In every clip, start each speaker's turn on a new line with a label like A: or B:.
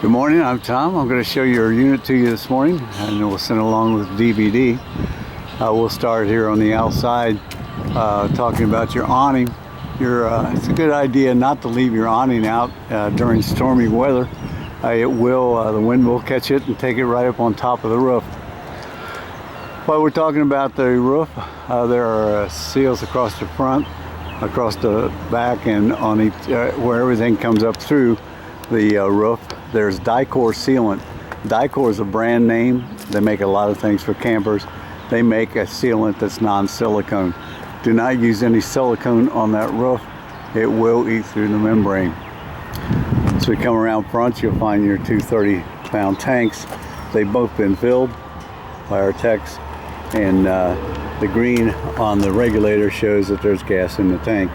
A: Good morning, I'm Tom. I'm going to show your unit to you this morning, and we'll send along with DVD. We'll start here on the outside talking about your awning. It's a good idea not to leave your awning out during stormy weather. The wind will catch it and take it right up on top of the roof. While we're talking about the roof, there are seals across the front, across the back, and on each, where everything comes up through the roof. There's Dicor sealant. Dicor is a brand name. They make a lot of things for campers. They make a sealant that's non-silicone. Do not use any silicone on that roof. It will eat through the membrane. So we come around front, you'll find your two 30-pound tanks. They've both been filled by our techs, and the green on the regulator shows that there's gas in the tank.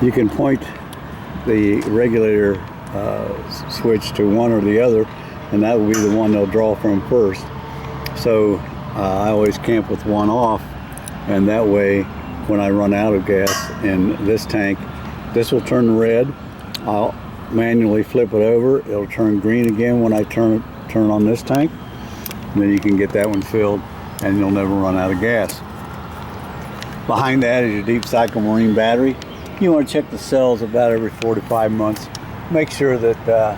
A: You can point the regulator switch to one or the other, and that will be the one they'll draw from first. So I always camp with one off, and that way when I run out of gas in this tank, this will turn red. I'll manually flip it over. It'll turn green again when I turn on this tank, and then you can get that one filled and you'll never run out of gas. Behind that is your deep cycle marine battery. You want to check the cells about every 4 to 5 months. Make sure that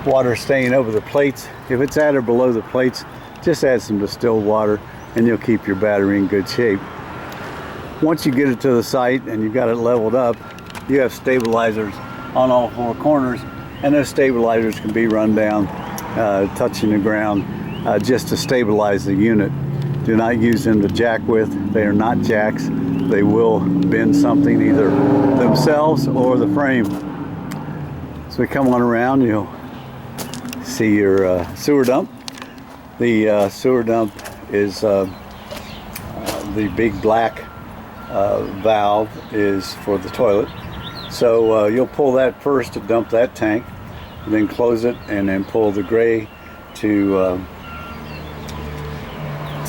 A: water's staying over the plates. If it's at or below the plates, just add some distilled water and you'll keep your battery in good shape. Once you get it to the site and you've got it leveled up, you have stabilizers on all 4 corners, and those stabilizers can be run down, touching the ground, just to stabilize the unit. Do not use them to jack with. They are not jacks. They will bend something, either themselves or the frame. So we come on around, you'll see your sewer dump. The sewer dump is the big black valve is for the toilet. So you'll pull that first to dump that tank, and then close it, and then pull the gray to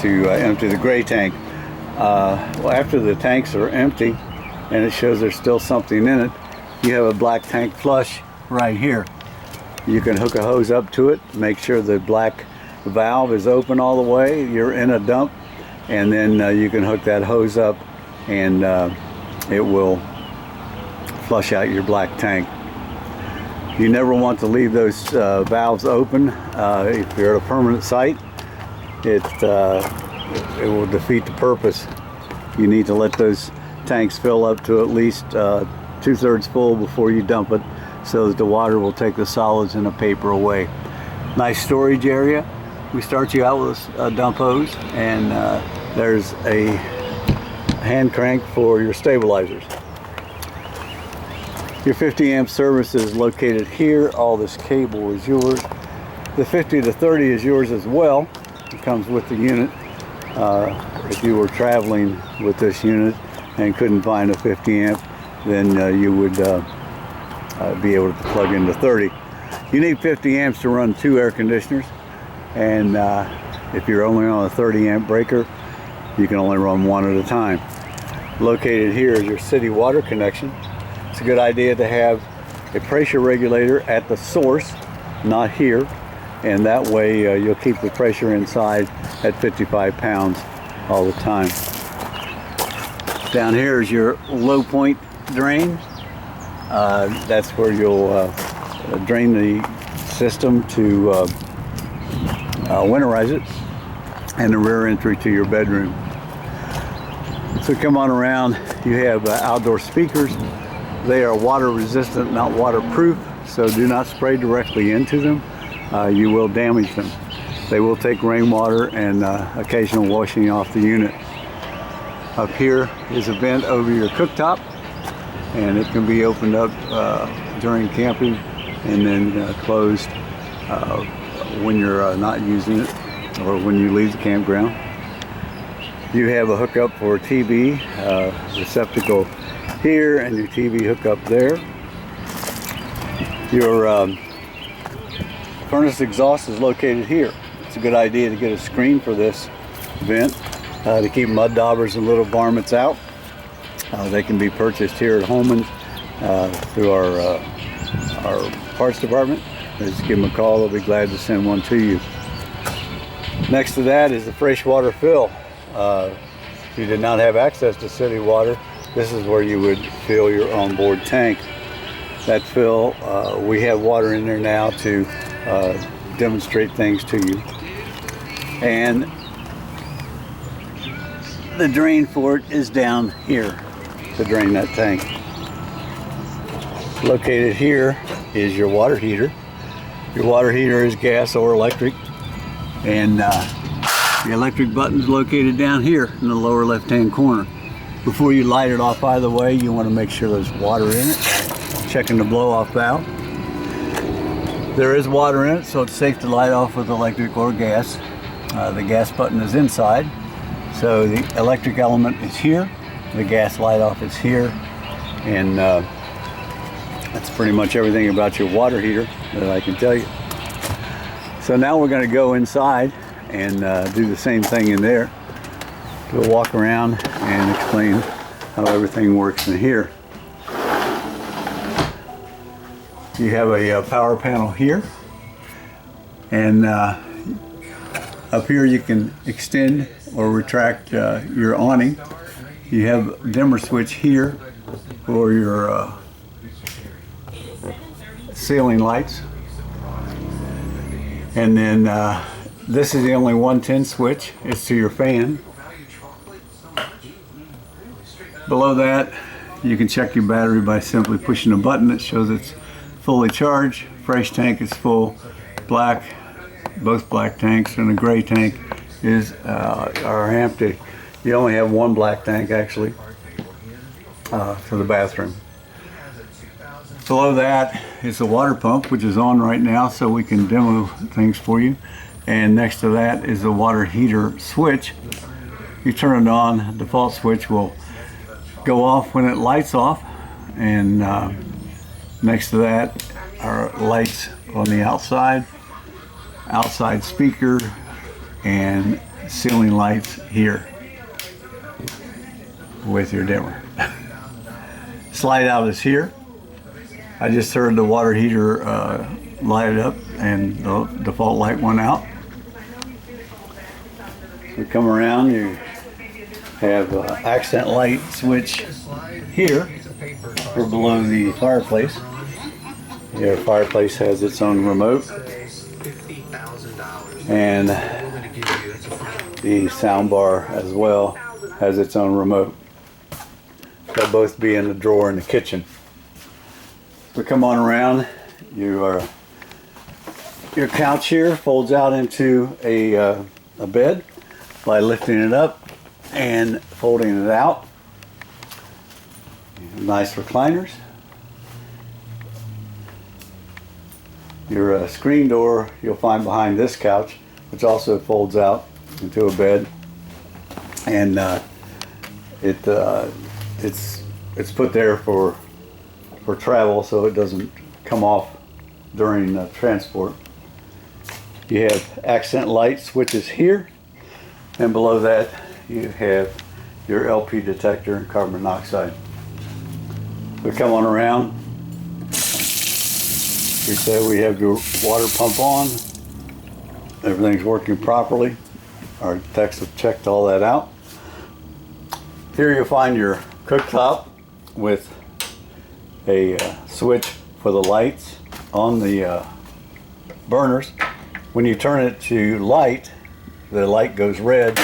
A: empty the gray tank. Well, after the tanks are empty and it shows there's still something in it, you have a black tank flush right here. You can hook a hose up to it, make sure the black valve is open all the way. You're in a dump, and then you can hook that hose up, and it will flush out your black tank. You never want to leave those valves open. If you're at a permanent site, it will defeat the purpose. You need to let those tanks fill up to at least 2/3 full before you dump it, so that the water will take the solids and the paper away. Nice storage area. We start you out with a dump hose, and there's a hand crank for your stabilizers. Your 50 amp service is located here. All this cable is yours. The 50 to 30 is yours as well. It comes with the unit. If you were traveling with this unit and couldn't find a 50 amp, then you would be able to plug into 30. You need 50 amps to run 2 air conditioners, and if you're only on a 30 amp breaker, you can only run 1 at a time. Located here is your city water connection. It's a good idea to have a pressure regulator at the source, not here, and that way you'll keep the pressure inside at 55 pounds all the time. Down here is your low point drain. That's where you'll drain the system to winterize it, and the rear entry to your bedroom. So come on around, you have outdoor speakers. They are water resistant, not waterproof, so do not spray directly into them. You will damage them. They will take rainwater and occasional washing off the unit. Up here is a vent over your cooktop, and it can be opened up during camping and then closed when you're not using it or when you leave the campground. You have a hookup for a TV receptacle here, and your TV hookup there. Your furnace exhaust is located here. It's a good idea to get a screen for this vent to keep mud daubers and little varmints out. They can be purchased here at Holman through our parts department, just give them a call. They'll be glad to send one to you. Next to that is the freshwater fill. If you did not have access to city water, this is where you would fill your onboard tank. That fill, we have water in there now to demonstrate things to you. And the drain for it is down here to drain that tank. Located here is your water heater. Your water heater is gas or electric, and the electric button is located down here in the lower left hand corner. Before you light it off, by the way, you want to make sure there's water in it. Checking the blow off valve. There is water in it, so it's safe to light off with electric or gas. The gas button is inside, so the electric element is here, the gas light off is here, and that's pretty much everything about your water heater that I can tell you. So now we're going to go inside and do the same thing in there. We'll walk around and explain how everything works in here. You have a power panel here, and up here you can extend or retract your awning. You have a dimmer switch here for your ceiling lights, and then this is the only 110 switch. It's to your fan. Below that, you can check your battery by simply pushing a button that shows it's fully charged. Fresh tank is full. Black, both black tanks, and the gray tank are empty. You only have one black tank actually for the bathroom. Below that is the water pump, which is on right now, so we can demo things for you. And next to that is the water heater switch. You turn it on, default switch will go off when it lights off, and next to that are lights on the outside speaker, and ceiling lights here with your dimmer. Slide out is here. I just heard the water heater light up and the default light went out. We come around, you have accent light switch here or below the fireplace. Your fireplace has its own remote, and the sound bar as well has its own remote. They'll both be in the drawer in the kitchen. We come on around, your couch here folds out into a bed by lifting it up and folding it out. Nice recliners. Your screen door you'll find behind this couch, which also folds out into a bed, and it's put there for travel so it doesn't come off during transport. You have accent light switches here, and below that you have your LP detector and carbon monoxide. We come on around. We say we have your water pump on. Everything's working properly. Our techs have checked all that out. Here you'll find your cooktop with a switch for the lights on the burners. When you turn it to light, the light goes red,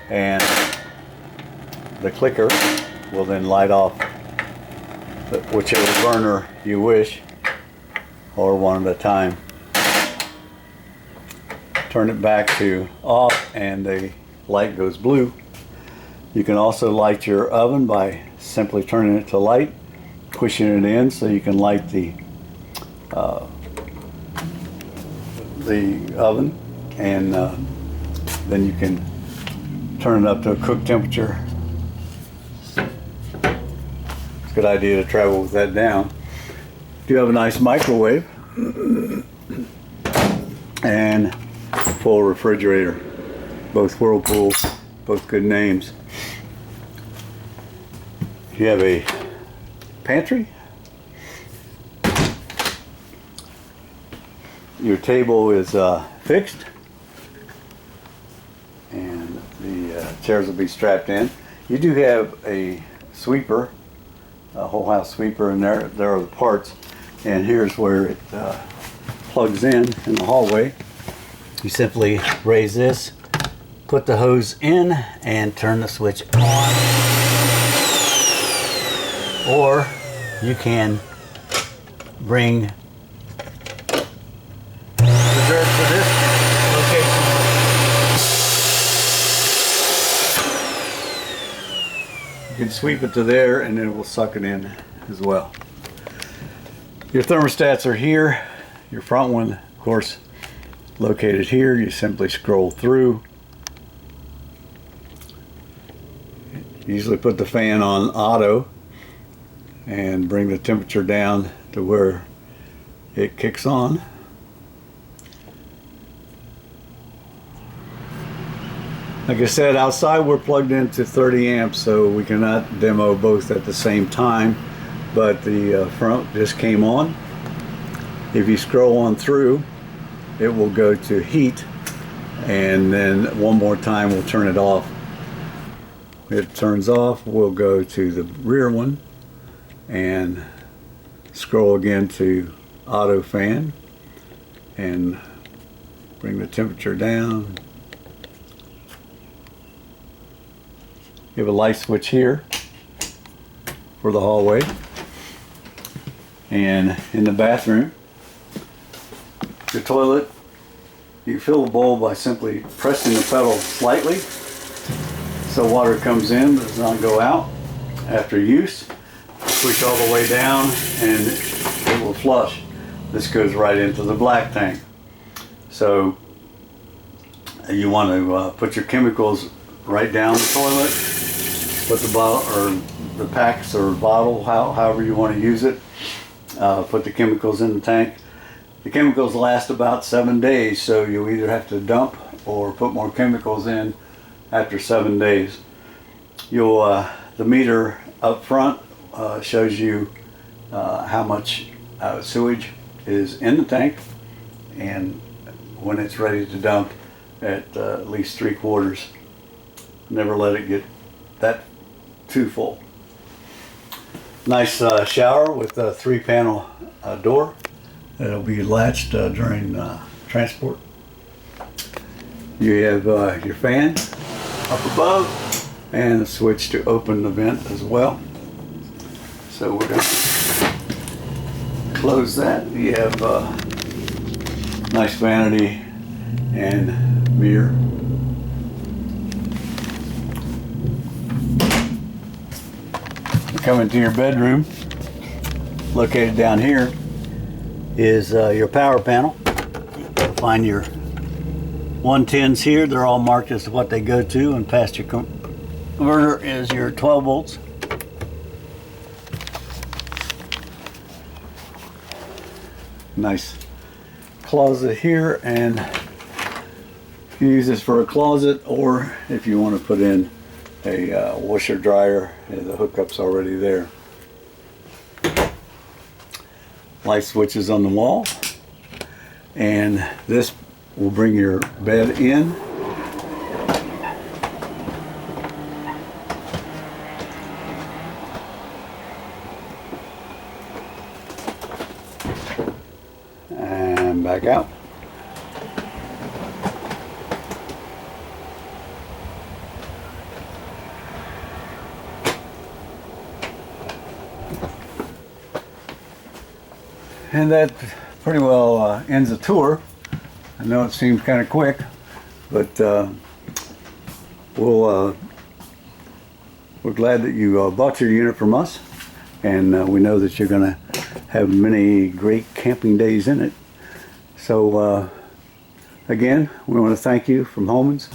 A: and the clicker will then light off whichever burner you wish, or one at a time. Turn it back to off and the light goes blue. You can also light your oven by simply turning it to light, pushing it in so you can light the oven, and then you can turn it up to a cook temperature. It's a good idea to travel with that down. You have a nice microwave and full refrigerator, both Whirlpool, both good names. You have a pantry, your table is fixed, and the chairs will be strapped in. You do have a sweeper, a whole house sweeper, and there are the parts. And here's where it plugs in the hallway. You simply raise this, put the hose in, and turn the switch on. Or you can bring the dirt to this location. You can sweep it to there, and then it will suck it in as well. Your thermostats are here. Your front one, of course, located here. You simply scroll through. Usually put the fan on auto and bring the temperature down to where it kicks on. Like I said, outside we're plugged into 30 amps, so we cannot demo both at the same time, but the front just came on. If you scroll on through, it will go to heat, and then one more time we'll turn it off. It turns off, we'll go to the rear one and scroll again to auto fan and bring the temperature down. You have a light switch here for the hallway. And in the bathroom, your toilet, you fill the bowl by simply pressing the pedal slightly so water comes in but does not go out. After use, push all the way down and it will flush. This goes right into the black tank. So you want to put your chemicals right down the toilet, put the bottle or the packs or bottle, however you want to use it, put the chemicals in the tank. The chemicals last about 7 days, so you either have to dump or put more chemicals in after 7 days. The meter up front shows you how much sewage is in the tank, and when it's ready to dump at least 3/4. Never let it get that too full. Nice shower with a 3-panel door. It'll be latched during transport. You have your fan up above and a switch to open the vent as well. So we're going to close that. You have nice vanity and mirror. Coming to your bedroom, located down here, is your power panel. You'll find your 110s here. They're all marked as to what they go to, and past your converter is your 12 volts. Nice closet here, and you use this for a closet, or if you want to put in a washer dryer, the hookup's already there. Light switches on the wall, and this will bring your bed in. And back out. And that pretty well ends the tour. I know it seems kind of quick, but we're glad that you bought your unit from us, and we know that you're going to have many great camping days in it. So again, we want to thank you from Homans